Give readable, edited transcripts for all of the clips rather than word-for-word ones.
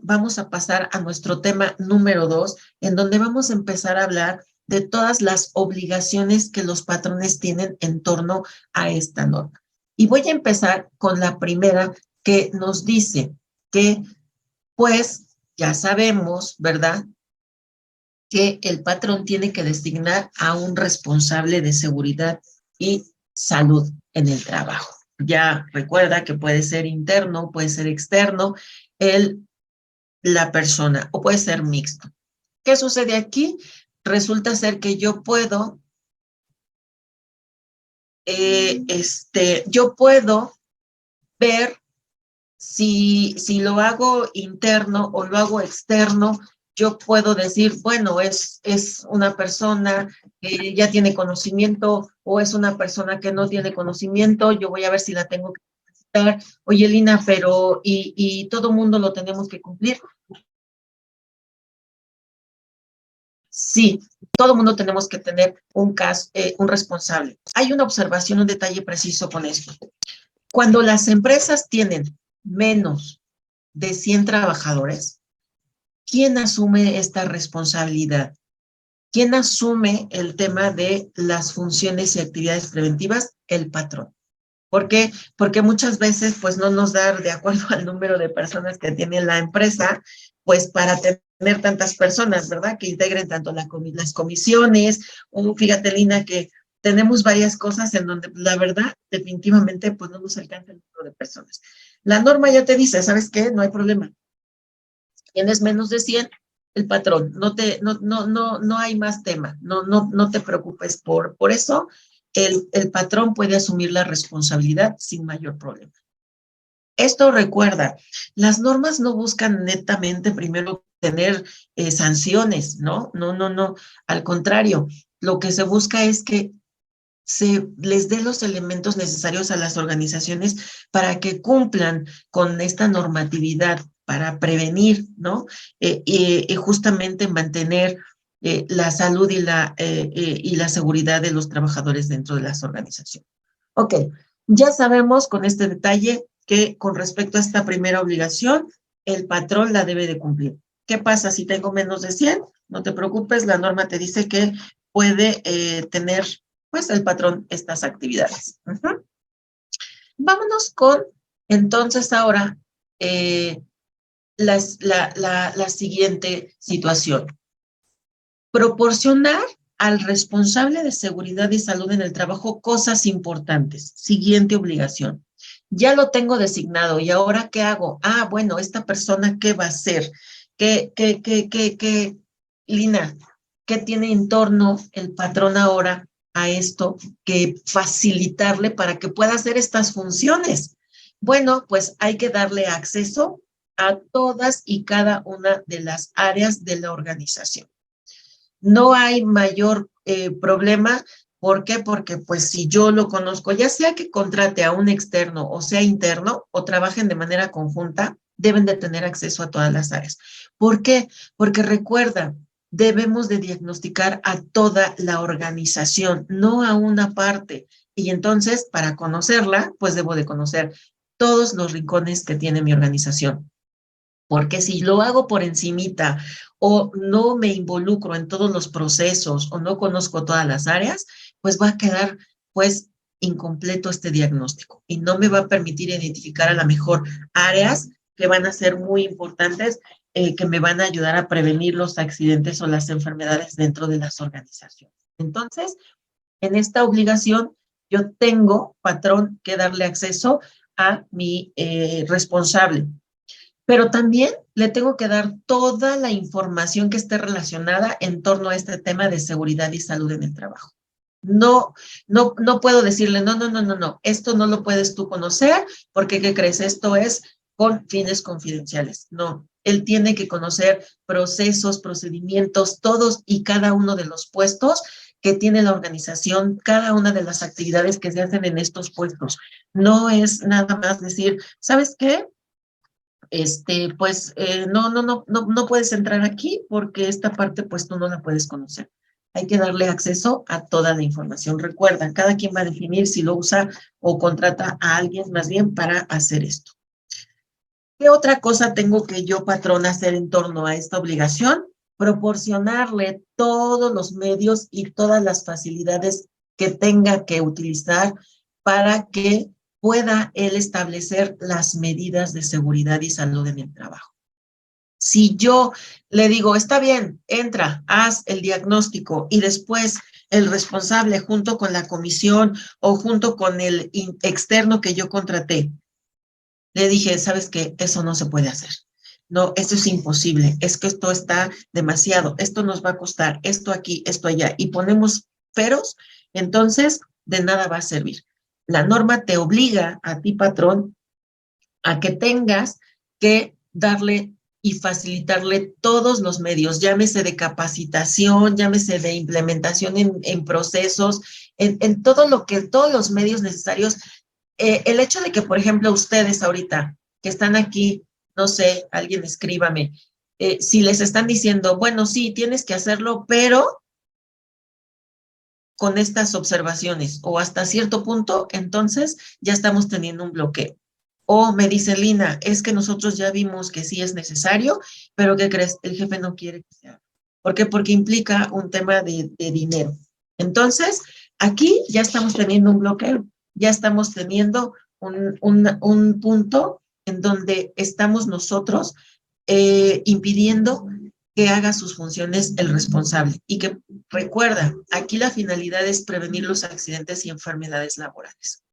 vamos a pasar a nuestro tema número 2, en donde vamos a empezar a hablar de todas las obligaciones que los patrones tienen en torno a esta norma. Y voy a empezar con la primera, que nos dice que, pues, ya sabemos, ¿verdad?, que el patrón tiene que designar a un responsable de seguridad y salud en el trabajo. Ya recuerda que puede ser interno, puede ser externo, la persona, o puede ser mixto. ¿Qué sucede aquí? Resulta ser que yo puedo ver si lo hago interno o lo hago externo. Yo puedo decir, bueno, es una persona que ya tiene conocimiento o es una persona que no tiene conocimiento. Yo voy a ver si la tengo que capacitar. Oye, Lina, pero ¿y todo mundo lo tenemos que cumplir? Sí, todo mundo tenemos que tener un responsable. Hay una observación, un detalle preciso con esto. Cuando las empresas tienen menos de 100 trabajadores, ¿quién asume esta responsabilidad? ¿Quién asume el tema de las funciones y actividades preventivas? El patrón. ¿Por qué? Porque muchas veces pues no nos da de acuerdo al número de personas que tiene la empresa, pues para tener tantas personas, ¿verdad? Que integren tanto las comisiones, o fíjate, Lina, que tenemos varias cosas en donde la verdad definitivamente pues no nos alcanza el número de personas. La norma ya te dice, ¿sabes qué? No hay problema. Tienes menos de 100, el patrón, no hay más tema, no te preocupes por eso. El patrón puede asumir la responsabilidad sin mayor problema. Esto recuerda, las normas no buscan netamente primero tener sanciones, ¿no? No. Al contrario, lo que se busca es que se les dé los elementos necesarios a las organizaciones para que cumplan con esta normatividad, para prevenir, ¿no? Y justamente mantener la salud y la seguridad de los trabajadores dentro de las organizaciones. Ok, ya sabemos con este detalle que con respecto a esta primera obligación, el patrón la debe de cumplir. ¿Qué pasa si tengo menos de 100? No te preocupes, la norma te dice que puede tener, pues, el patrón estas actividades. Vámonos con, entonces, ahora, la siguiente situación. Proporcionar al responsable de seguridad y salud en el trabajo cosas importantes. Siguiente obligación. Ya lo tengo designado, ¿y ahora qué hago? Ah, bueno, esta persona, ¿qué va a hacer? Lina, ¿qué tiene en torno el patrón ahora a esto que facilitarle para que pueda hacer estas funciones? Bueno, pues hay que darle acceso a todas y cada una de las áreas de la organización. No hay mayor problema. ¿Por qué? Porque pues si yo lo conozco, ya sea que contrate a un externo o sea interno o trabajen de manera conjunta, deben de tener acceso a todas las áreas. ¿Por qué? Porque recuerda, debemos de diagnosticar a toda la organización, no a una parte. Y entonces, para conocerla, pues debo de conocer todos los rincones que tiene mi organización. Porque si lo hago por encimita o no me involucro en todos los procesos o no conozco todas las áreas, pues va a quedar, pues, incompleto este diagnóstico y no me va a permitir identificar a lo mejor áreas que van a ser muy importantes, que me van a ayudar a prevenir los accidentes o las enfermedades dentro de las organizaciones. Entonces, en esta obligación, yo tengo, patrón, que darle acceso a mi responsable. Pero también le tengo que dar toda la información que esté relacionada en torno a este tema de seguridad y salud en el trabajo. No puedo decirle, no, esto no lo puedes tú conocer, porque, ¿qué crees? Esto es con fines confidenciales. No, él tiene que conocer procesos, procedimientos, todos y cada uno de los puestos que tiene la organización, cada una de las actividades que se hacen en estos puestos. No es nada más decir, ¿sabes qué? Pues no puedes entrar aquí porque esta parte pues tú no la puedes conocer. Hay que darle acceso a toda la información. Recuerda, cada quien va a definir si lo usa o contrata a alguien más bien para hacer esto. ¿Qué otra cosa tengo que yo, patrón, hacer en torno a esta obligación? Proporcionarle todos los medios y todas las facilidades que tenga que utilizar para que pueda él establecer las medidas de seguridad y salud en el trabajo. Si yo le digo, está bien, entra, haz el diagnóstico y después el responsable junto con la comisión o junto con el externo que yo contraté, le dije, ¿sabes qué? Eso no se puede hacer. No, esto es imposible. Es que esto está demasiado. Esto nos va a costar. Esto aquí, esto allá. Y ponemos peros, entonces de nada va a servir. La norma te obliga a ti, patrón, a que tengas que darle y facilitarle todos los medios, llámese de capacitación, llámese de implementación en procesos, en todo lo que, todos los medios necesarios. El hecho de que, por ejemplo, ustedes ahorita que están aquí, no sé, alguien escríbame, si les están diciendo, bueno, sí, tienes que hacerlo, pero con estas observaciones o hasta cierto punto, entonces ya estamos teniendo un bloqueo. O me dice Lina, es que nosotros ya vimos que sí es necesario, pero ¿qué crees? El jefe no quiere que sea. ¿Por qué? Porque implica un tema de dinero. Entonces, aquí ya estamos teniendo un bloqueo, ya estamos teniendo un punto en donde estamos nosotros impidiendo que haga sus funciones el responsable. Y que recuerda, aquí la finalidad es prevenir los accidentes y enfermedades laborales.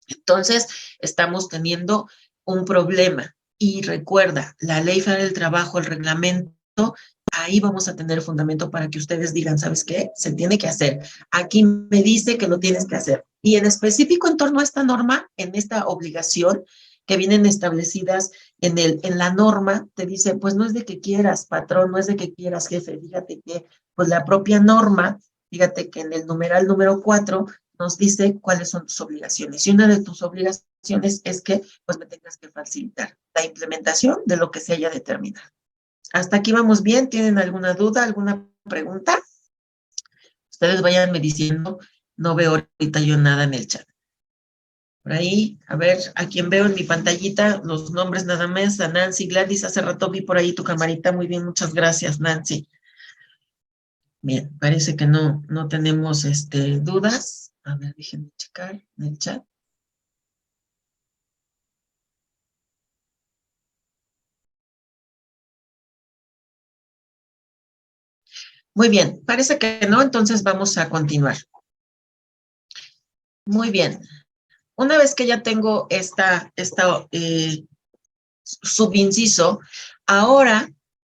Entonces, estamos teniendo un problema. Y recuerda, la Ley Federal del Trabajo, el reglamento, ahí vamos a tener fundamento para que ustedes digan, ¿sabes qué? Se tiene que hacer. Aquí me dice que lo tienes que hacer. Y en específico en torno a esta norma, en esta obligación que vienen establecidas en la norma, te dice, pues no es de que quieras, patrón, no es de que quieras, jefe. Fíjate que, pues la propia norma, fíjate que en el numeral número 4 nos dice cuáles son tus obligaciones. Y una de tus obligaciones es que, pues, me tengas que facilitar la implementación de lo que se haya determinado. ¿Hasta aquí vamos bien? ¿Tienen alguna duda, alguna pregunta? Ustedes váyanme diciendo, no veo ahorita yo nada en el chat. Por ahí, a ver, a quién veo en mi pantallita, los nombres nada más, a Nancy, Gladys, hace rato vi por ahí tu camarita, muy bien, muchas gracias, Nancy. Bien, parece que no tenemos dudas. A ver, déjenme checar en el chat. Muy bien, parece que no, entonces vamos a continuar. Muy bien. Una vez que ya tengo esta subinciso, ahora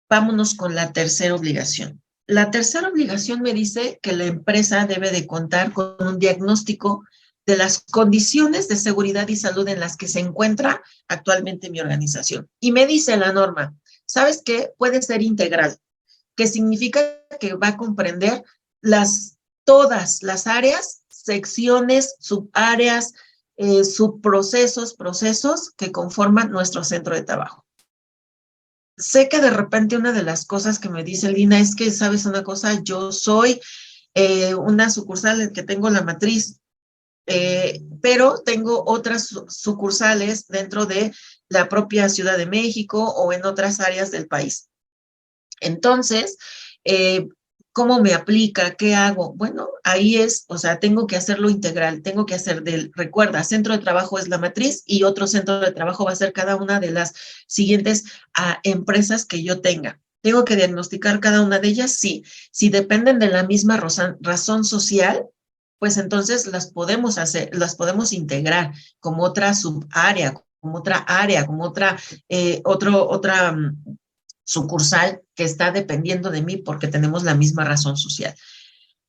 vámonos con la tercera obligación. La tercera obligación me dice que la empresa debe de contar con un diagnóstico de las condiciones de seguridad y salud en las que se encuentra actualmente mi organización. Y me dice la norma, ¿sabes qué? Puede ser integral, que significa que va a comprender todas las áreas, secciones, subáreas, procesos que conforman nuestro centro de trabajo. Sé que de repente una de las cosas que me dice Lina es que, ¿sabes una cosa? Yo soy una sucursal en que tengo la matriz, pero tengo otras sucursales dentro de la propia Ciudad de México o en otras áreas del país. Entonces, ¿cómo me aplica? ¿Qué hago? Bueno, ahí es, o sea, tengo que hacerlo integral, tengo que hacer recuerda, centro de trabajo es la matriz y otro centro de trabajo va a ser cada una de las siguientes empresas que yo tenga. ¿Tengo que diagnosticar cada una de ellas? Sí. Si dependen de la misma razón social, pues entonces las podemos hacer, las podemos integrar como otra subárea, como otra área, como otra sucursal que está dependiendo de mí porque tenemos la misma razón social.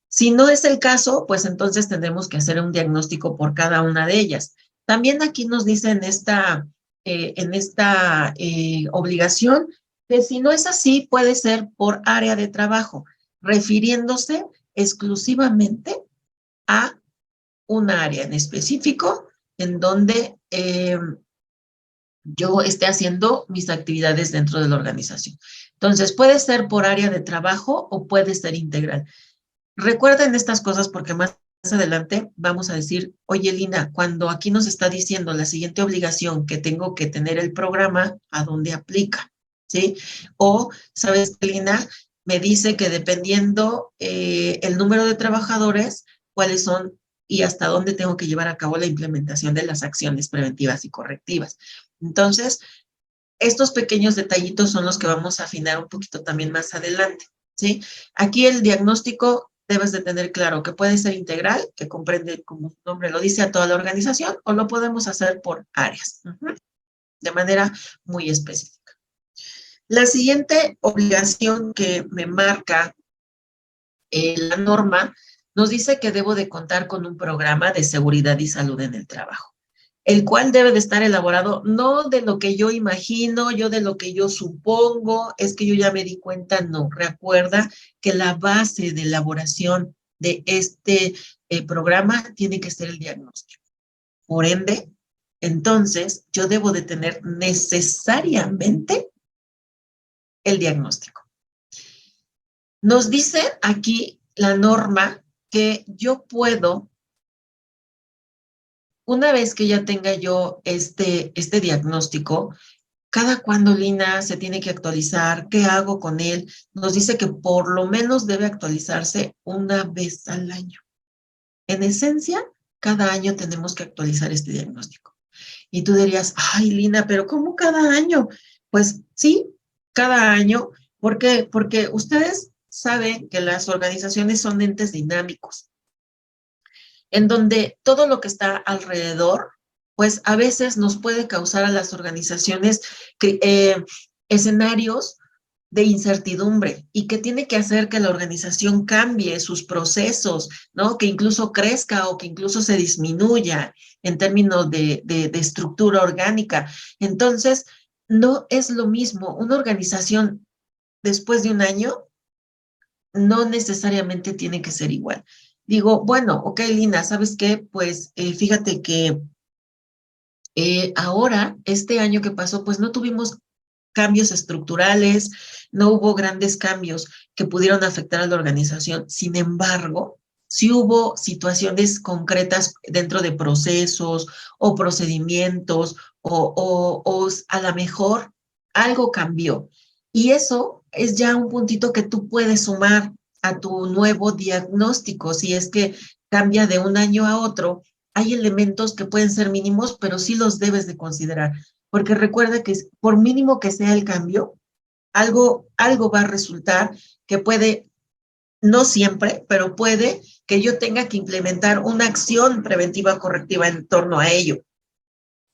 Si no es el caso, pues entonces tendremos que hacer un diagnóstico por cada una de ellas. También aquí nos dice en esta obligación que si no es así, puede ser por área de trabajo, refiriéndose exclusivamente a un área en específico en donde yo esté haciendo mis actividades dentro de la organización. Entonces, puede ser por área de trabajo o puede ser integral. Recuerden estas cosas porque más adelante vamos a decir, oye, Lina, cuando aquí nos está diciendo la siguiente obligación que tengo que tener el programa, ¿a dónde aplica? ¿Sí? O, ¿sabes, Lina? Me dice que dependiendo el número de trabajadores, cuáles son y hasta dónde tengo que llevar a cabo la implementación de las acciones preventivas y correctivas. Entonces, estos pequeños detallitos son los que vamos a afinar un poquito también más adelante, ¿sí? Aquí el diagnóstico debes de tener claro que puede ser integral, que comprende, como su nombre lo dice, a toda la organización, o lo podemos hacer por áreas, de manera muy específica. La siguiente obligación que me marca la norma nos dice que debo de contar con un programa de seguridad y salud en el trabajo, el cual debe de estar elaborado no de lo que yo imagino, yo de lo que yo supongo, es que yo ya me di cuenta, no. Recuerda que la base de elaboración de este programa tiene que ser el diagnóstico. Por ende, entonces, yo debo de tener necesariamente el diagnóstico. Nos dice aquí la norma que yo puedo, una vez que ya tenga yo este diagnóstico, cada cuándo, Lina, se tiene que actualizar, ¿qué hago con él? Nos dice que por lo menos debe actualizarse una vez al año. En esencia, cada año tenemos que actualizar este diagnóstico. Y tú dirías, ay, Lina, pero ¿cómo cada año? Pues sí, cada año. ¿Por qué? Porque ustedes saben que las organizaciones son entes dinámicos, en donde todo lo que está alrededor, pues a veces nos puede causar a las organizaciones escenarios de incertidumbre y que tiene que hacer que la organización cambie sus procesos, ¿no? Que incluso crezca o que incluso se disminuya en términos de estructura orgánica. Entonces, no es lo mismo una organización después de un año, no necesariamente tiene que ser igual. Digo, bueno, ok, Lina, ¿sabes qué? Pues fíjate que ahora, este año que pasó, pues no tuvimos cambios estructurales, no hubo grandes cambios que pudieron afectar a la organización. Sin embargo, sí hubo situaciones concretas dentro de procesos o procedimientos o a lo mejor algo cambió. Y eso es ya un puntito que tú puedes sumar a tu nuevo diagnóstico. Si es que cambia de un año a otro, hay elementos que pueden ser mínimos, pero sí los debes de considerar, porque recuerda que por mínimo que sea el cambio, algo va a resultar que puede, no siempre, pero puede que yo tenga que implementar una acción preventiva correctiva en torno a ello.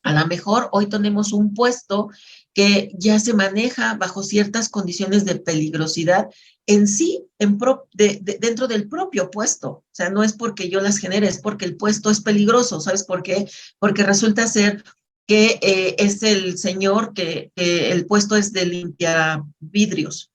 A lo mejor hoy tenemos un puesto que ya se maneja bajo ciertas condiciones de peligrosidad en sí, dentro del propio puesto. O sea, no es porque yo las genere, es porque el puesto es peligroso. ¿Sabes por qué? Porque resulta ser que es el señor que el puesto es de limpiar vidrios.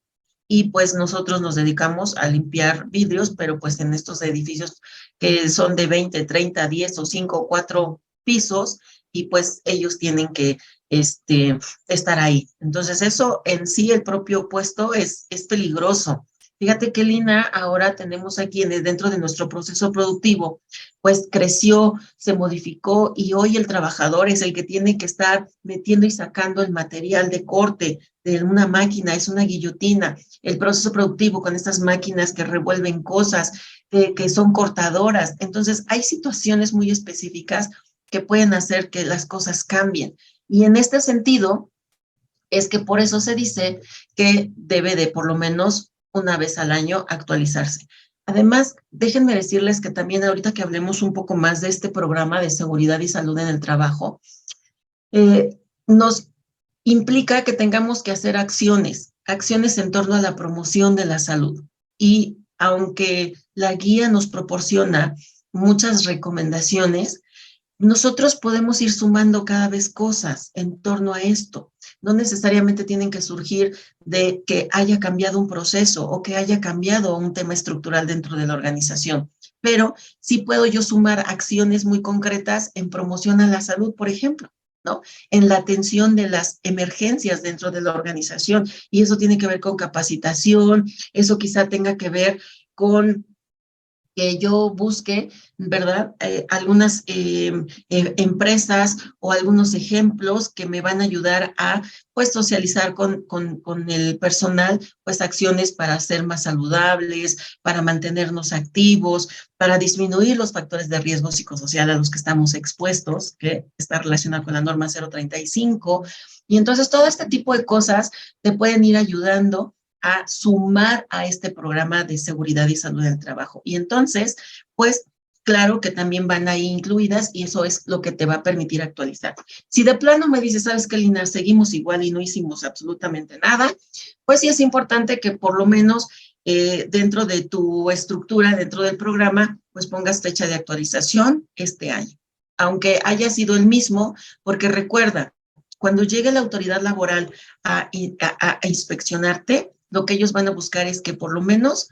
Y pues nosotros nos dedicamos a limpiar vidrios, pero pues en estos edificios que son de 20, 30, 10 o 5 o 4 pisos, y pues ellos tienen que estar ahí. Entonces eso en sí, el propio puesto es peligroso. Fíjate que Lina, ahora tenemos aquí dentro de nuestro proceso productivo, pues creció, se modificó y hoy el trabajador es el que tiene que estar metiendo y sacando el material de corte de una máquina, es una guillotina. El proceso productivo con estas máquinas que revuelven cosas, que son cortadoras. Entonces hay situaciones muy específicas que pueden hacer que las cosas cambien. Y en este sentido, es que por eso se dice que debe de por lo menos una vez al año actualizarse. Además, déjenme decirles que también ahorita que hablemos un poco más de este programa de seguridad y salud en el trabajo, nos implica que tengamos que hacer acciones en torno a la promoción de la salud. Y aunque la guía nos proporciona muchas recomendaciones, nosotros podemos ir sumando cada vez cosas en torno a esto. No necesariamente tienen que surgir de que haya cambiado un proceso o que haya cambiado un tema estructural dentro de la organización, pero sí puedo yo sumar acciones muy concretas en promoción a la salud, por ejemplo, ¿no? En la atención de las emergencias dentro de la organización, y eso tiene que ver con capacitación, eso quizá tenga que ver con que yo busque, ¿verdad? Algunas empresas o algunos ejemplos que me van a ayudar a, pues, socializar con el personal, pues, acciones para ser más saludables, para mantenernos activos, para disminuir los factores de riesgo psicosocial a los que estamos expuestos, que está relacionado con la norma 035. Y entonces todo este tipo de cosas te pueden ir ayudando a sumar a este programa de seguridad y salud del trabajo. Y entonces, pues, claro que también van ahí incluidas y eso es lo que te va a permitir actualizar. Si de plano me dices, ¿sabes qué, Lina? Seguimos igual y no hicimos absolutamente nada, pues sí es importante que por lo menos dentro de tu estructura, dentro del programa, pues pongas fecha de actualización este año, aunque haya sido el mismo, porque recuerda, cuando llegue la autoridad laboral a inspeccionarte, lo que ellos van a buscar es que por lo menos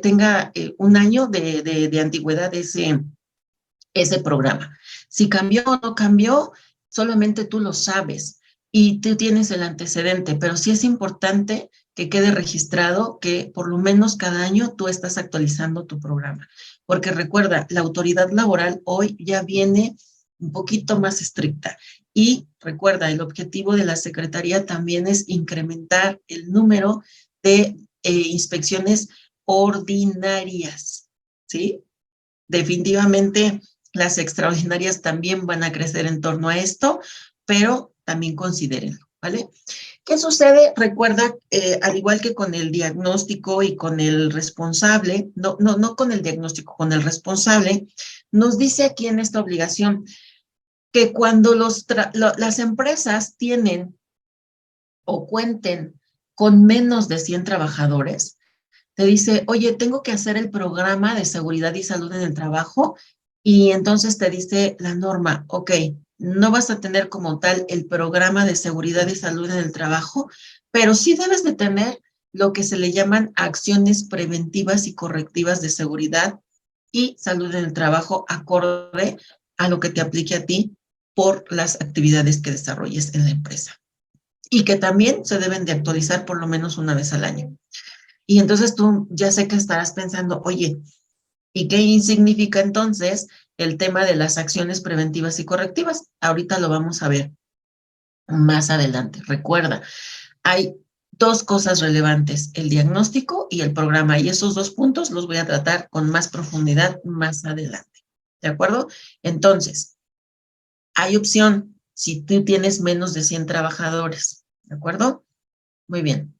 tenga un año de antigüedad ese programa. Si cambió o no cambió, solamente tú lo sabes y tú tienes el antecedente, pero sí es importante que quede registrado que por lo menos cada año tú estás actualizando tu programa. Porque recuerda, la autoridad laboral hoy ya viene un poquito más estricta. Y recuerda, el objetivo de la Secretaría también es incrementar el número de inspecciones ordinarias, ¿sí? Definitivamente las extraordinarias también van a crecer en torno a esto, pero también considérenlo, ¿vale? ¿Qué sucede? Recuerda, al igual que con el diagnóstico y con el responsable, no con el diagnóstico, con el responsable, nos dice aquí en esta obligación que cuando las empresas tienen o cuenten con menos de 100 trabajadores, te dice, oye, tengo que hacer el programa de seguridad y salud en el trabajo, y entonces te dice la norma, ok, no vas a tener como tal el programa de seguridad y salud en el trabajo, pero sí debes de tener lo que se le llaman acciones preventivas y correctivas de seguridad y salud en el trabajo acorde a lo que te aplique a ti por las actividades que desarrolles en la empresa. Y que también se deben de actualizar por lo menos una vez al año. Y entonces tú ya sé que estarás pensando, oye, ¿y qué significa entonces el tema de las acciones preventivas y correctivas? Ahorita lo vamos a ver más adelante. Recuerda, hay dos cosas relevantes, el diagnóstico y el programa, y esos dos puntos los voy a tratar con más profundidad más adelante. ¿De acuerdo? Entonces, hay opción si tú tienes menos de 100 trabajadores. ¿De acuerdo? Muy bien.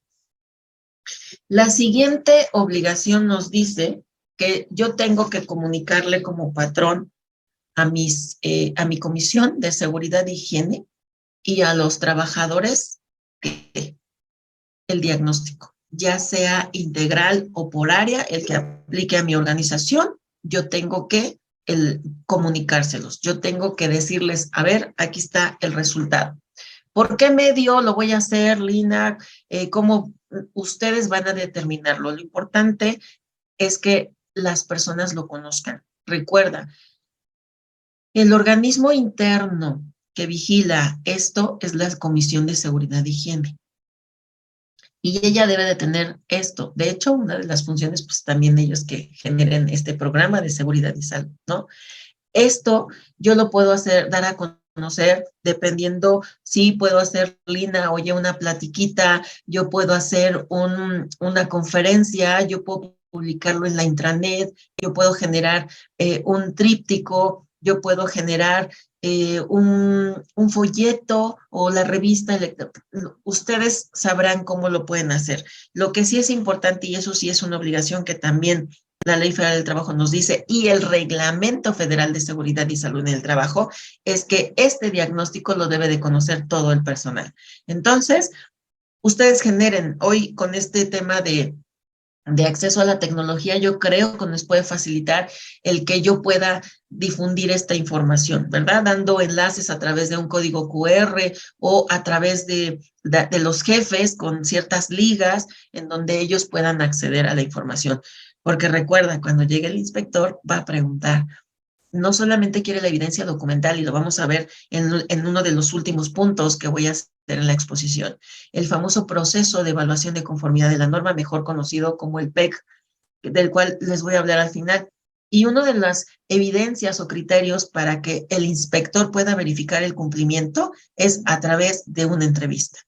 La siguiente obligación nos dice que yo tengo que comunicarle como patrón a mi comisión de seguridad e higiene y a los trabajadores el diagnóstico, ya sea integral o por área, el que aplique a mi organización, yo tengo que comunicárselos, yo tengo que decirles, a ver, aquí está el resultado. ¿Por qué medio lo voy a hacer, Lina? ¿Cómo ustedes van a determinarlo? Lo importante es que las personas lo conozcan. Recuerda, el organismo interno que vigila esto es la Comisión de Seguridad e Higiene. Y ella debe de tener esto. De hecho, una de las funciones, pues también ellos que generen este programa de seguridad y salud, ¿no? Esto yo lo puedo hacer, dar a conocer, dependiendo si puedo hacer, Lina, oye, una platiquita, yo puedo hacer una conferencia, yo puedo publicarlo en la intranet, yo puedo generar un tríptico, yo puedo generar un folleto o la revista. Ustedes sabrán cómo lo pueden hacer. Lo que sí es importante, y eso sí es una obligación que también la Ley Federal del Trabajo nos dice, y el Reglamento Federal de Seguridad y Salud en el Trabajo, es que este diagnóstico lo debe de conocer todo el personal. Entonces, ustedes generen hoy con este tema de acceso a la tecnología, yo creo que nos puede facilitar el que yo pueda difundir esta información, ¿verdad? Dando enlaces a través de un código QR o a través de los jefes con ciertas ligas en donde ellos puedan acceder a la información. Porque recuerda, cuando llegue el inspector va a preguntar, no solamente quiere la evidencia documental, y lo vamos a ver en uno de los últimos puntos que voy a hacer en la exposición, el famoso proceso de evaluación de conformidad de la norma, mejor conocido como el PEC, del cual les voy a hablar al final. Y una de las evidencias o criterios para que el inspector pueda verificar el cumplimiento es a través de una entrevista.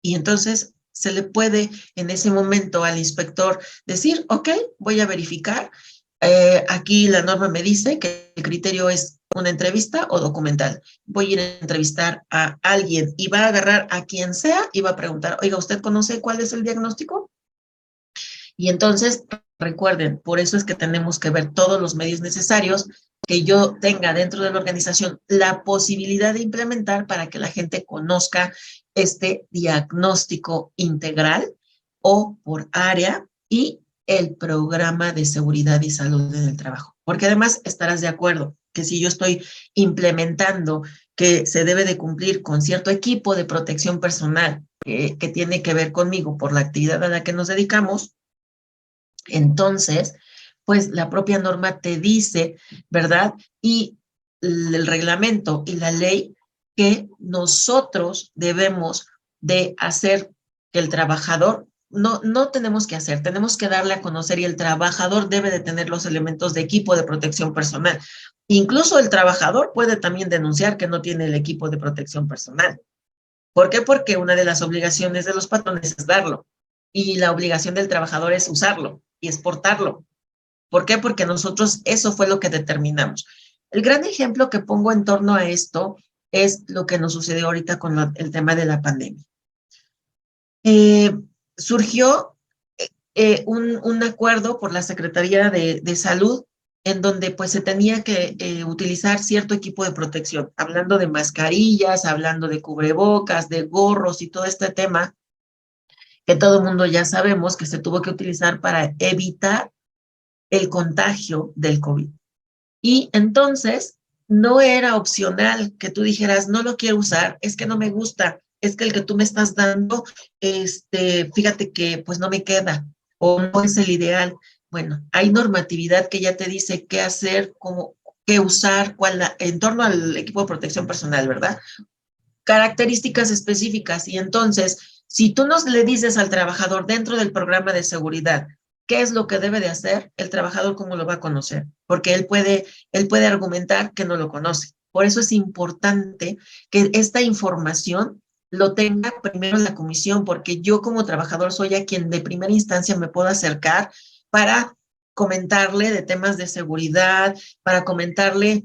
Y entonces se le puede en ese momento al inspector decir, ok, voy a verificar. Aquí la norma me dice que el criterio es una entrevista o documental. Voy a ir a entrevistar a alguien y va a agarrar a quien sea y va a preguntar, oiga, ¿usted conoce cuál es el diagnóstico? Y entonces, recuerden, por eso es que tenemos que ver todos los medios necesarios que yo tenga dentro de la organización la posibilidad de implementar para que la gente conozca este diagnóstico integral o por área y el programa de seguridad y salud en el trabajo. Porque además estarás de acuerdo que si yo estoy implementando que se debe de cumplir con cierto equipo de protección personal que tiene que ver conmigo por la actividad a la que nos dedicamos, entonces, pues la propia norma te dice, ¿verdad? Y el reglamento y la ley que nosotros debemos de hacer que el trabajador, no tenemos que hacer, tenemos que darle a conocer y el trabajador debe de tener los elementos de equipo de protección personal. Incluso el trabajador puede también denunciar que no tiene el equipo de protección personal. ¿Por qué? Porque una de las obligaciones de los patrones es darlo y la obligación del trabajador es usarlo y exportarlo. ¿Por qué? Porque nosotros eso fue lo que determinamos. El gran ejemplo que pongo en torno a esto es lo que nos sucedió ahorita con el tema de la pandemia. Eh, Surgió un acuerdo por la Secretaría de Salud en donde pues se tenía que utilizar cierto equipo de protección, hablando de mascarillas, hablando de cubrebocas, de gorros y todo este tema que todo el mundo ya sabemos que se tuvo que utilizar para evitar el contagio del COVID. Y entonces no era opcional que tú dijeras, no lo quiero usar, es que no me gusta, es que el que tú me estás dando, fíjate que pues no me queda o no es el ideal. Bueno, hay normatividad que ya te dice qué hacer, cómo, qué usar, en torno al equipo de protección personal, ¿verdad? Características específicas. Y entonces, si tú nos le dices al trabajador dentro del programa de seguridad qué es lo que debe de hacer, el trabajador cómo lo va a conocer, porque él puede argumentar que no lo conoce. Por eso es importante que esta información lo tenga primero la comisión, porque yo como trabajador soy a quien de primera instancia me puedo acercar para comentarle de temas de seguridad, para comentarle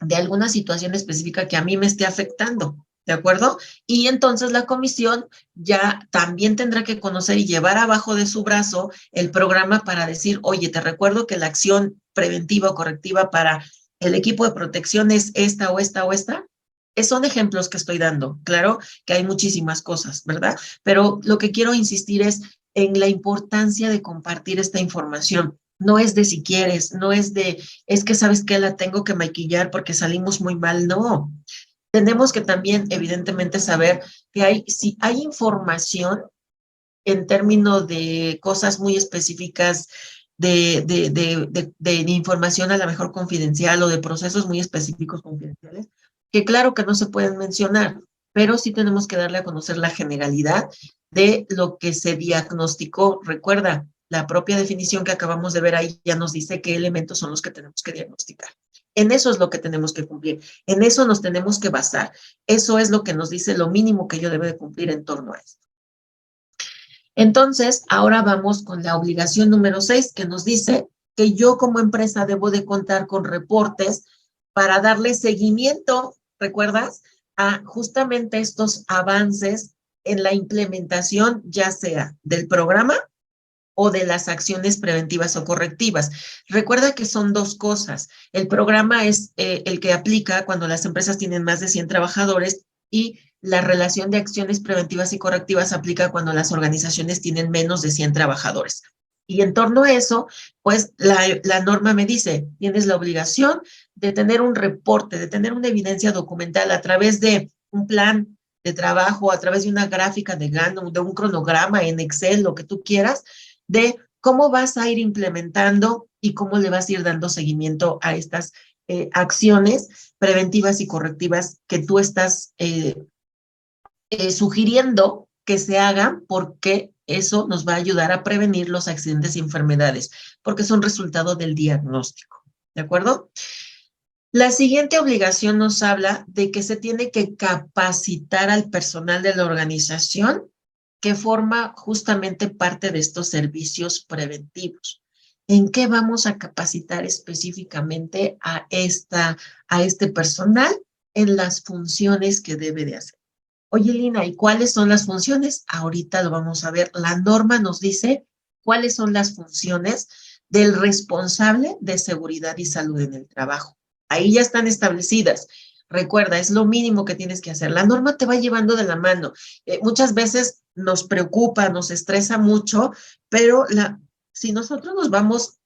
de alguna situación específica que a mí me esté afectando, ¿de acuerdo? Y entonces la comisión ya también tendrá que conocer y llevar abajo de su brazo el programa para decir, oye, te recuerdo que la acción preventiva o correctiva para el equipo de protección es esta o esta o esta. Son ejemplos que estoy dando. Claro que hay muchísimas cosas, ¿verdad? Pero lo que quiero insistir es en la importancia de compartir esta información. No es de si quieres, no es que sabes que la tengo que maquillar porque salimos muy mal. No, tenemos que también evidentemente saber que si hay información en términos de cosas muy específicas, de información a lo mejor confidencial o de procesos muy específicos confidenciales, que claro que no se pueden mencionar, pero sí tenemos que darle a conocer la generalidad de lo que se diagnosticó. Recuerda, la propia definición que acabamos de ver ahí ya nos dice qué elementos son los que tenemos que diagnosticar. En eso es lo que tenemos que cumplir, en eso nos tenemos que basar. Eso es lo que nos dice lo mínimo que yo debo de cumplir en torno a esto. Entonces, ahora vamos con la obligación número 6, que nos dice que yo como empresa debo de contar con reportes para darle seguimiento, ¿recuerdas? A justamente estos avances en la implementación, ya sea del programa o de las acciones preventivas o correctivas. Recuerda que son dos cosas. El programa es el que aplica cuando las empresas tienen más de 100 trabajadores y la relación de acciones preventivas y correctivas aplica cuando las organizaciones tienen menos de 100 trabajadores. Y en torno a eso, pues la norma me dice, tienes la obligación de tener un reporte, de tener una evidencia documental a través de un plan de trabajo, a través de una gráfica de Gantt, de un cronograma en Excel, lo que tú quieras, de cómo vas a ir implementando y cómo le vas a ir dando seguimiento a estas acciones preventivas y correctivas que tú estás sugiriendo que se hagan porque Eso nos va a ayudar a prevenir los accidentes y enfermedades, porque son resultado del diagnóstico, ¿de acuerdo? La siguiente obligación nos habla de que se tiene que capacitar al personal de la organización que forma justamente parte de estos servicios preventivos. ¿En qué vamos a capacitar específicamente a este personal? En las funciones que debe de hacer. Oye, Lina, ¿y cuáles son las funciones? Ahorita lo vamos a ver. La norma nos dice cuáles son las funciones del responsable de seguridad y salud en el trabajo. Ahí ya están establecidas. Recuerda, es lo mínimo que tienes que hacer. La norma te va llevando de la mano. Muchas veces nos preocupa, nos estresa mucho, pero si nosotros nos vamos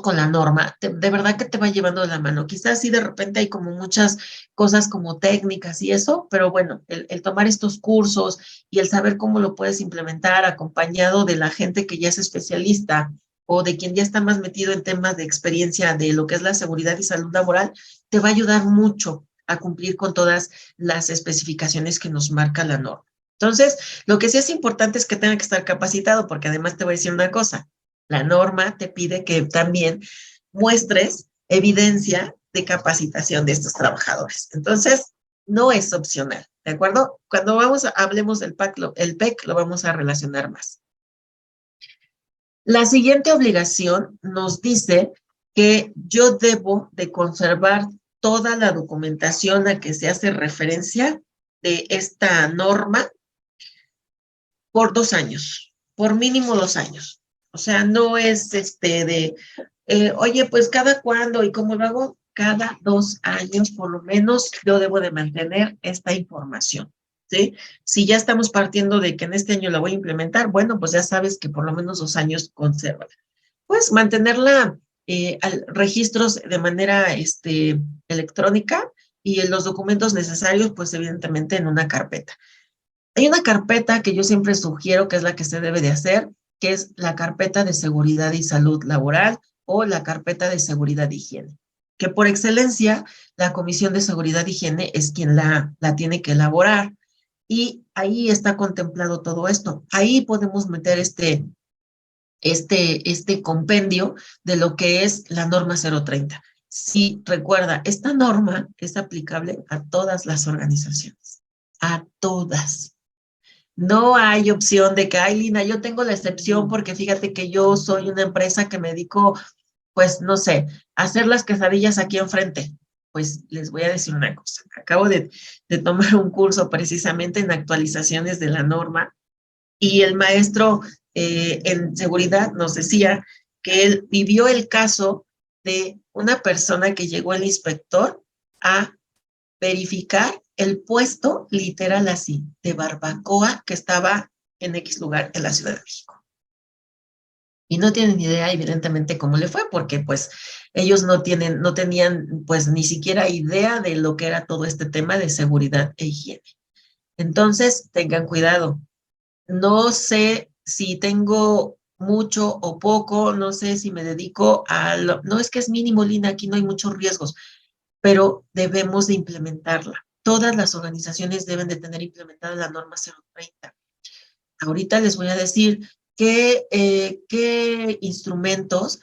con la norma, de verdad que te va llevando de la mano. Quizás sí de repente hay como muchas cosas como técnicas y eso, pero bueno, el tomar estos cursos y el saber cómo lo puedes implementar acompañado de la gente que ya es especialista o de quien ya está más metido en temas de experiencia de lo que es la seguridad y salud laboral, te va a ayudar mucho a cumplir con todas las especificaciones que nos marca la norma. Entonces, lo que sí es importante es que tenga que estar capacitado, porque además te voy a decir una cosa, la norma te pide que también muestres evidencia de capacitación de estos trabajadores. Entonces, no es opcional, ¿de acuerdo? Cuando hablemos del el PEC, lo vamos a relacionar más. La siguiente obligación nos dice que yo debo de conservar toda la documentación a que se hace referencia de esta norma por 2 años, por mínimo 2 años. O sea, no es oye, pues cada cuándo y cómo lo hago, cada 2 años por lo menos yo debo de mantener esta información, ¿sí? Si ya estamos partiendo de que en este año la voy a implementar, bueno, pues ya sabes que por lo menos 2 años conserva. Pues mantenerla registros de manera electrónica y en los documentos necesarios, pues evidentemente en una carpeta. Hay una carpeta que yo siempre sugiero que es la que se debe de hacer, que es la carpeta de seguridad y salud laboral o la carpeta de seguridad y higiene, que por excelencia la Comisión de Seguridad y Higiene es quien la tiene que elaborar y ahí está contemplado todo esto. Ahí podemos meter este compendio de lo que es la norma 030. Sí, recuerda, esta norma es aplicable a todas las organizaciones, a todas. No hay opción de que, ay, Lina, yo tengo la excepción porque fíjate que yo soy una empresa que me dedico, pues, no sé, a hacer las quesadillas aquí enfrente. Pues les voy a decir una cosa. Acabo de tomar un curso precisamente en actualizaciones de la norma y el maestro en seguridad nos decía que él vivió el caso de una persona que llegó el inspector a verificar el puesto literal así de barbacoa que estaba en X lugar en la Ciudad de México. Y no tienen idea, evidentemente, cómo le fue, porque pues ellos no tenían pues ni siquiera idea de lo que era todo este tema de seguridad e higiene. Entonces, tengan cuidado. No sé si tengo mucho o poco, no sé si me dedico no es que es mínimo, Lina, aquí no hay muchos riesgos, pero debemos de implementarla. Todas las organizaciones deben de tener implementada la norma 030. Ahorita les voy a decir qué instrumentos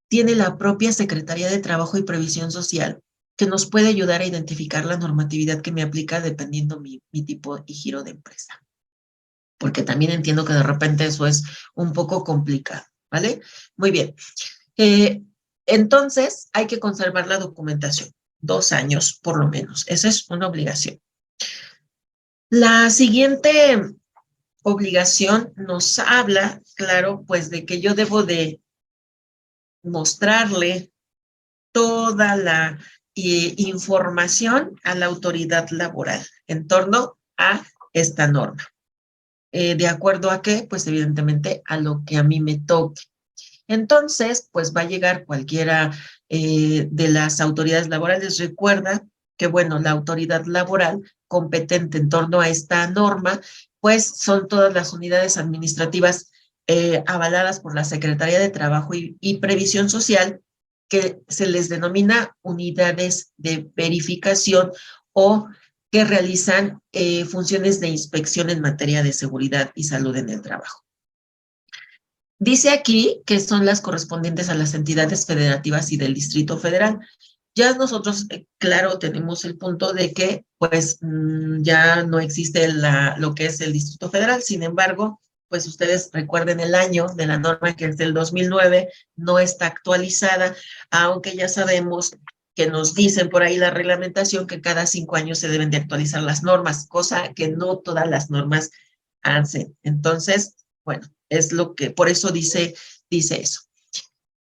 tiene la propia Secretaría de Trabajo y Previsión Social que nos puede ayudar a identificar la normatividad que me aplica dependiendo mi tipo y giro de empresa. Porque también entiendo que de repente eso es un poco complicado, ¿vale? Muy bien. Entonces, hay que conservar la documentación. 2 años, por lo menos. Esa es una obligación. La siguiente obligación nos habla, claro, pues de que yo debo de mostrarle toda la información a la autoridad laboral en torno a esta norma. ¿De acuerdo a qué? Pues evidentemente a lo que a mí me toque. Entonces, pues va a llegar cualquiera de las autoridades laborales. Recuerda que, bueno, la autoridad laboral competente en torno a esta norma, pues son todas las unidades administrativas avaladas por la Secretaría de Trabajo y Previsión Social, que se les denomina unidades de verificación o que realizan funciones de inspección en materia de seguridad y salud en el trabajo. Dice aquí que son las correspondientes a las entidades federativas y del Distrito Federal. Ya nosotros, claro, tenemos el punto de que pues ya no existe lo que es el Distrito Federal. Sin embargo, pues ustedes recuerden el año de la norma, que es del 2009, no está actualizada, aunque ya sabemos que nos dicen por ahí la reglamentación que cada 5 años se deben de actualizar las normas, cosa que no todas las normas hacen. Entonces, bueno, es lo que, por eso dice eso.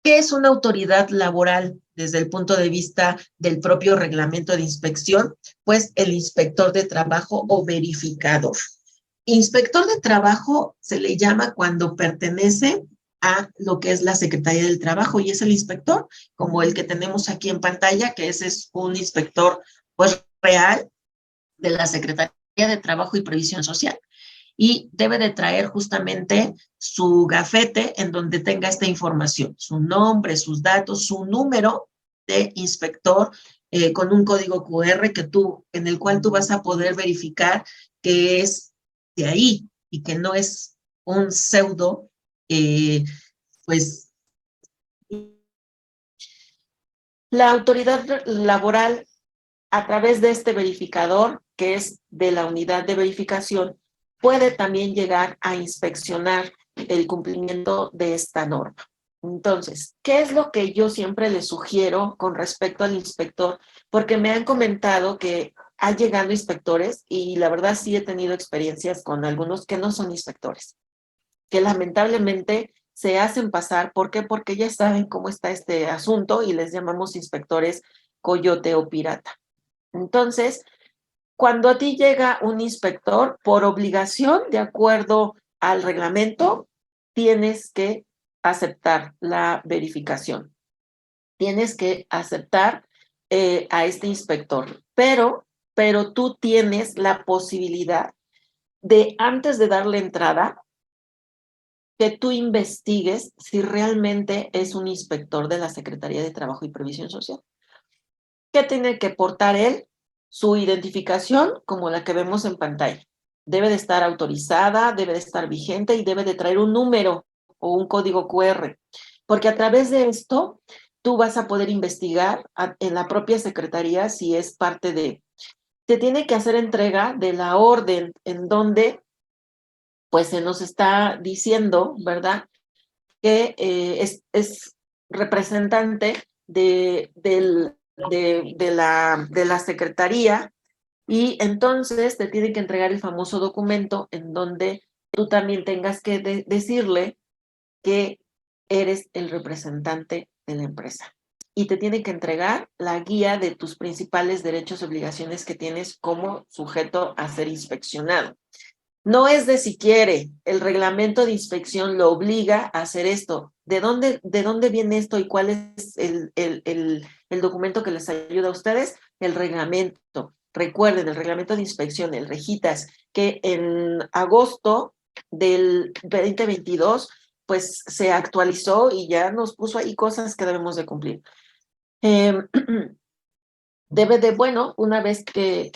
¿Qué es una autoridad laboral desde el punto de vista del propio reglamento de inspección? Pues el inspector de trabajo o verificador. Inspector de trabajo se le llama cuando pertenece a lo que es la Secretaría del Trabajo y es el inspector, como el que tenemos aquí en pantalla, que ese es un inspector pues real de la Secretaría de Trabajo y Previsión Social y debe de traer justamente su gafete en donde tenga esta información, su nombre, sus datos, su número de inspector con un código QR en el cual tú vas a poder verificar que es de ahí y que no es un pseudo, pues. La autoridad laboral, a través de este verificador, que es de la unidad de verificación, puede también llegar a inspeccionar el cumplimiento de esta norma. Entonces, ¿qué es lo que yo siempre les sugiero con respecto al inspector? Porque me han comentado que han llegado inspectores y la verdad sí he tenido experiencias con algunos que no son inspectores, que lamentablemente se hacen pasar. ¿Por qué? Porque ya saben cómo está este asunto y les llamamos inspectores coyote o pirata. Entonces, cuando a ti llega un inspector, por obligación, de acuerdo al reglamento, tienes que aceptar la verificación. Tienes que aceptar a este inspector, pero tú tienes la posibilidad de, antes de darle entrada, que tú investigues si realmente es un inspector de la Secretaría de Trabajo y Previsión Social. ¿Qué tiene que portar él? Su identificación, como la que vemos en pantalla. Debe de estar autorizada, debe de estar vigente y debe de traer un número o un código QR, porque a través de esto tú vas a poder investigar en la propia secretaría si es parte de. Te tiene que hacer entrega de la orden en donde pues se nos está diciendo, ¿verdad?, que es representante de la secretaría, y entonces te tienen que entregar el famoso documento en donde tú también tengas que decirle que eres el representante de la empresa. Y te tienen que entregar la guía de tus principales derechos y obligaciones que tienes como sujeto a ser inspeccionado. No es de si quiere, el reglamento de inspección lo obliga a hacer esto. ¿De dónde viene esto y cuál es el documento que les ayuda a ustedes? El reglamento. Recuerden, el reglamento de inspección, el REGITAS, que en agosto del 2022, pues se actualizó y ya nos puso ahí cosas que debemos de cumplir. Debe de, bueno, una vez que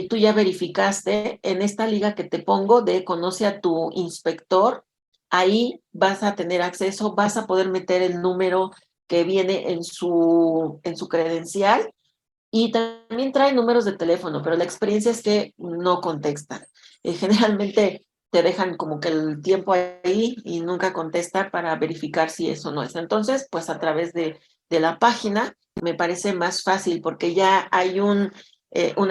tú ya verificaste, en esta liga que te pongo de conoce a tu inspector, ahí vas a tener acceso, vas a poder meter el número que viene en su credencial, y también trae números de teléfono, pero la experiencia es que no contestan. Generalmente te dejan como que el tiempo ahí y nunca contesta para verificar si eso no es. Entonces, pues a través de la página me parece más fácil porque ya hay un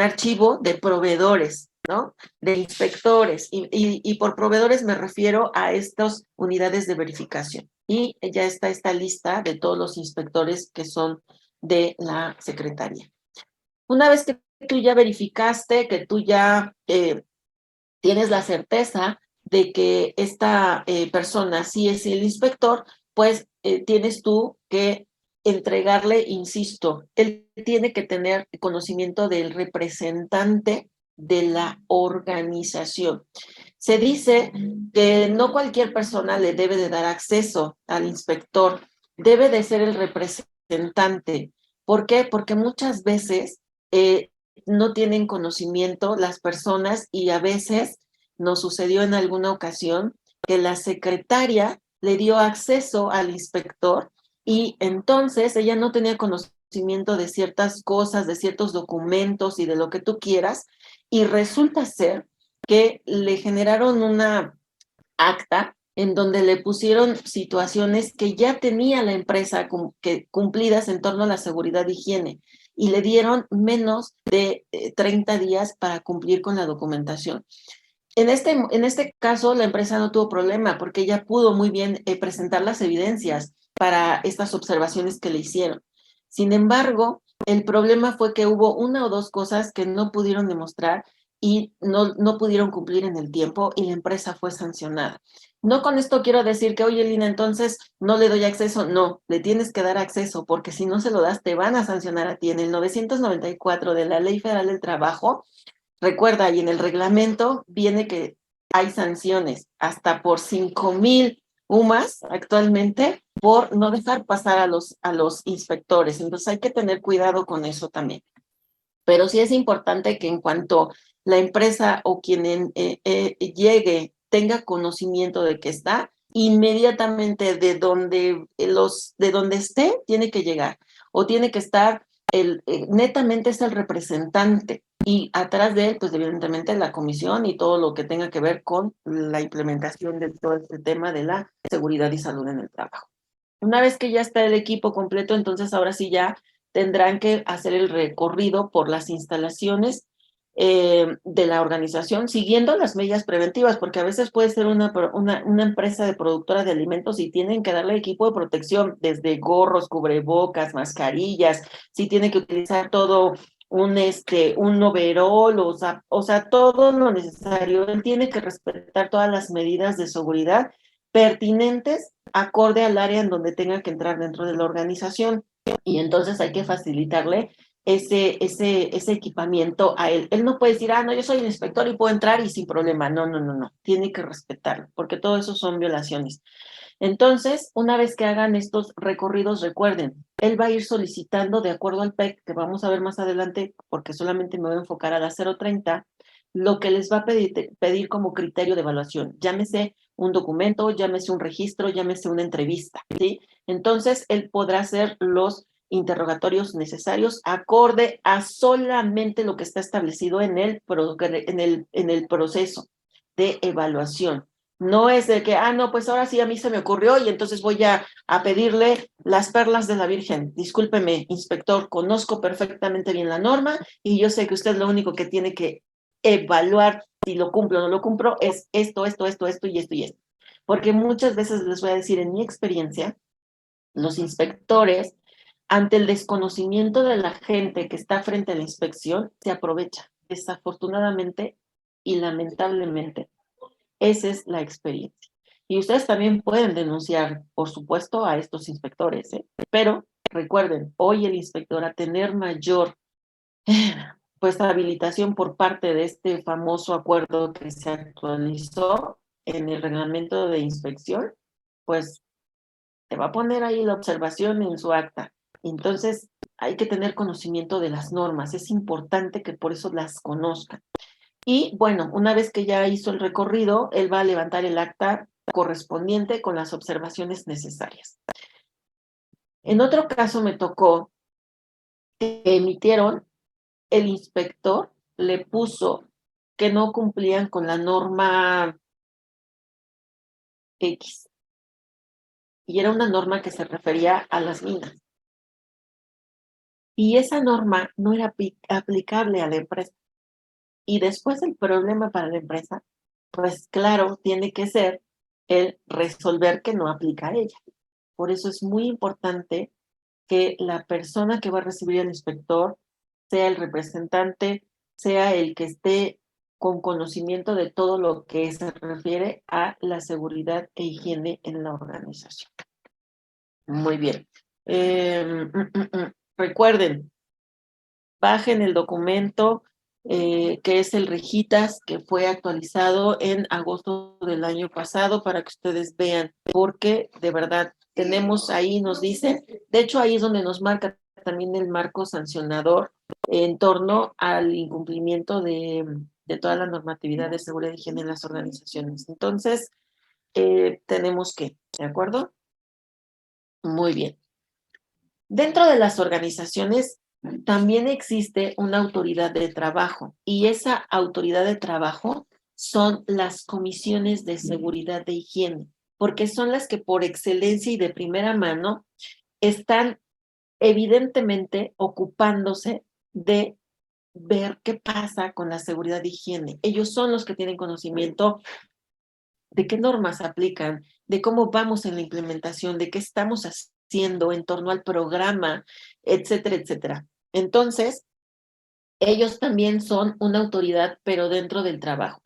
archivo de proveedores, ¿no? De inspectores. Y por proveedores me refiero a estas unidades de verificación. Y ya está esta lista de todos los inspectores que son de la secretaría. Una vez que tú ya verificaste, que tú ya tienes la certeza de que esta persona sí es el inspector, pues tienes tú que entregarle, insisto, él tiene que tener conocimiento del representante de la organización. Se dice que no cualquier persona le debe de dar acceso al inspector, debe de ser el representante. ¿Por qué? Porque muchas veces no tienen conocimiento las personas y a veces nos sucedió en alguna ocasión que la secretaria le dio acceso al inspector y entonces ella no tenía conocimiento de ciertas cosas, de ciertos documentos y de lo que tú quieras, y resulta ser que le generaron una acta en donde le pusieron situaciones que ya tenía la empresa que cumplidas en torno a la seguridad e higiene y le dieron menos de 30 días para cumplir con la documentación. En este caso, la empresa no tuvo problema porque ella pudo muy bien presentar las evidencias para estas observaciones que le hicieron. Sin embargo, el problema fue que hubo una o dos cosas que no pudieron demostrar y no pudieron cumplir en el tiempo y la empresa fue sancionada. No con esto quiero decir que, oye, Lina, entonces no le doy acceso. No, le tienes que dar acceso porque si no se lo das, te van a sancionar a ti. En el 994 de la Ley Federal del Trabajo, recuerda, y en el reglamento viene que hay sanciones hasta por 5,000 UMAS actualmente por no dejar pasar a los inspectores. Entonces hay que tener cuidado con eso también. Pero sí es importante que en cuanto la empresa o quien llegue tenga conocimiento de que está, inmediatamente de donde esté, tiene que llegar o tiene que estar, netamente es el representante y atrás de él, pues evidentemente la comisión y todo lo que tenga que ver con la implementación de todo este tema de la seguridad y salud en el trabajo. Una vez que ya está el equipo completo, entonces ahora sí ya tendrán que hacer el recorrido por las instalaciones de la organización, siguiendo las medidas preventivas, porque a veces puede ser una empresa de productora de alimentos y tienen que darle equipo de protección, desde gorros, cubrebocas, mascarillas, si tienen que utilizar todo un overol, o sea, todo lo necesario. Él tiene que respetar todas las medidas de seguridad pertinentes acorde al área en donde tenga que entrar dentro de la organización. Y entonces hay que facilitarle ese equipamiento a él. Él no puede decir, no, yo soy el inspector y puedo entrar y sin problema. No, no, no, no. Tiene que respetarlo, porque todo eso son violaciones. Entonces, una vez que hagan estos recorridos, recuerden, él va a ir solicitando de acuerdo al PEC, que vamos a ver más adelante, porque solamente me voy a enfocar a la 030, lo que les va a pedir como criterio de evaluación. Llámese un documento, llámese un registro, llámese una entrevista, ¿sí? Entonces, él podrá hacer los interrogatorios necesarios acorde a solamente lo que está establecido en el proceso de evaluación. No es de que, no, pues ahora sí a mí se me ocurrió y entonces voy a pedirle las perlas de la Virgen. Discúlpeme, inspector, conozco perfectamente bien la norma y yo sé que usted lo único que tiene que evaluar si lo cumplo o no lo cumplo es esto y esto y esto. Porque muchas veces les voy a decir, en mi experiencia, los inspectores, ante el desconocimiento de la gente que está frente a la inspección, se aprovecha. Desafortunadamente y lamentablemente, esa es la experiencia. Y ustedes también pueden denunciar, por supuesto, a estos inspectores, ¿eh? Pero recuerden, hoy el inspector, a tener mayor pues habilitación por parte de este famoso acuerdo que se actualizó en el reglamento de inspección, pues te va a poner ahí la observación en su acta. Entonces, hay que tener conocimiento de las normas. Es importante que por eso las conozcan. Y bueno, una vez que ya hizo el recorrido, él va a levantar el acta correspondiente con las observaciones necesarias. En otro caso me tocó que emitieron, el inspector le puso que no cumplían con la norma X. Y era una norma que se refería a las minas. Y esa norma no era aplicable a la empresa. Y después el problema para la empresa, pues claro, tiene que ser el resolver que no aplica a ella. Por eso es muy importante que la persona que va a recibir al inspector sea el representante, sea el que esté con conocimiento de todo lo que se refiere a la seguridad e higiene en la organización. Muy bien. Recuerden, bajen el documento que es el Regitas, que fue actualizado en agosto del año pasado para que ustedes vean, porque de verdad tenemos ahí, nos dice, de hecho ahí es donde nos marca, también el marco sancionador en torno al incumplimiento de toda la normatividad de seguridad y higiene en las organizaciones. Entonces, tenemos que, ¿de acuerdo? Muy bien. Dentro de las organizaciones también existe una autoridad de trabajo y esa autoridad de trabajo son las comisiones de seguridad de higiene, porque son las que por excelencia y de primera mano están evidentemente ocupándose de ver qué pasa con la seguridad de higiene. Ellos son los que tienen conocimiento de qué normas aplican, de cómo vamos en la implementación, de qué estamos haciendo en torno al programa, etcétera, etcétera. Entonces, ellos también son una autoridad, pero dentro del trabajo.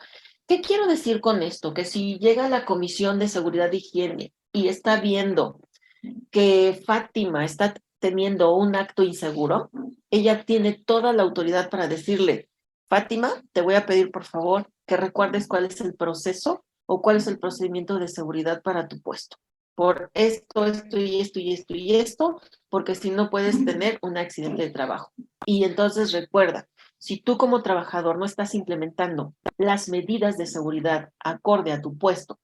¿Qué quiero decir con esto? Que si llega la Comisión de Seguridad e Higiene y está viendo que Fátima está teniendo un acto inseguro, ella tiene toda la autoridad para decirle, Fátima, te voy a pedir por favor que recuerdes cuál es el proceso o cuál es el procedimiento de seguridad para tu puesto. Por esto, esto y esto y esto y esto, porque si no puedes tener un accidente de trabajo. Y entonces recuerda, si tú como trabajador no estás implementando las medidas de seguridad acorde a tu puesto,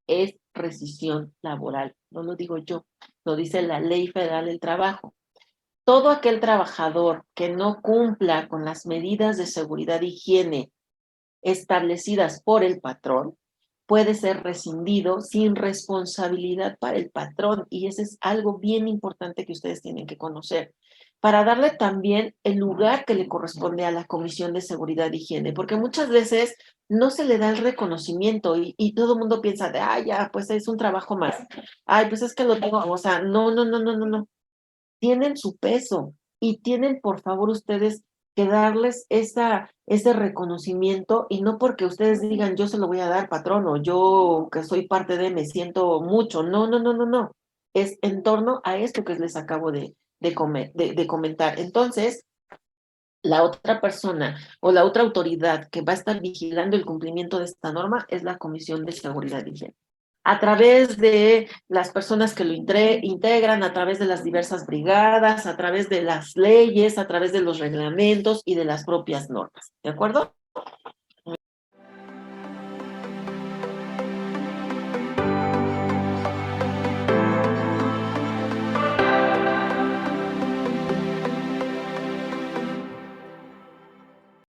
es rescisión laboral. No lo digo yo, lo dice la Ley Federal del Trabajo. Todo aquel trabajador que no cumpla con las medidas de seguridad e higiene establecidas por el patrón puede ser rescindido sin responsabilidad para el patrón. Y eso es algo bien importante que ustedes tienen que conocer, para darle también el lugar que le corresponde a la Comisión de Seguridad e Higiene, porque muchas veces no se le da el reconocimiento y todo el mundo piensa de, ay, ya, pues es un trabajo más. Ay, pues es que lo tengo, o sea, no, no, no, no, no, no. Tienen su peso y tienen, por favor, ustedes que darles ese reconocimiento y no porque ustedes digan yo se lo voy a dar, patrón, o yo que soy parte de, me siento mucho. No, no, no, no, no. Es en torno a esto que les acabo de comentar. Entonces, la otra persona o la otra autoridad que va a estar vigilando el cumplimiento de esta norma es la Comisión de Seguridad y Higiene. A través de las personas que lo integran, a través de las diversas brigadas, a través de las leyes, a través de los reglamentos y de las propias normas. ¿De acuerdo?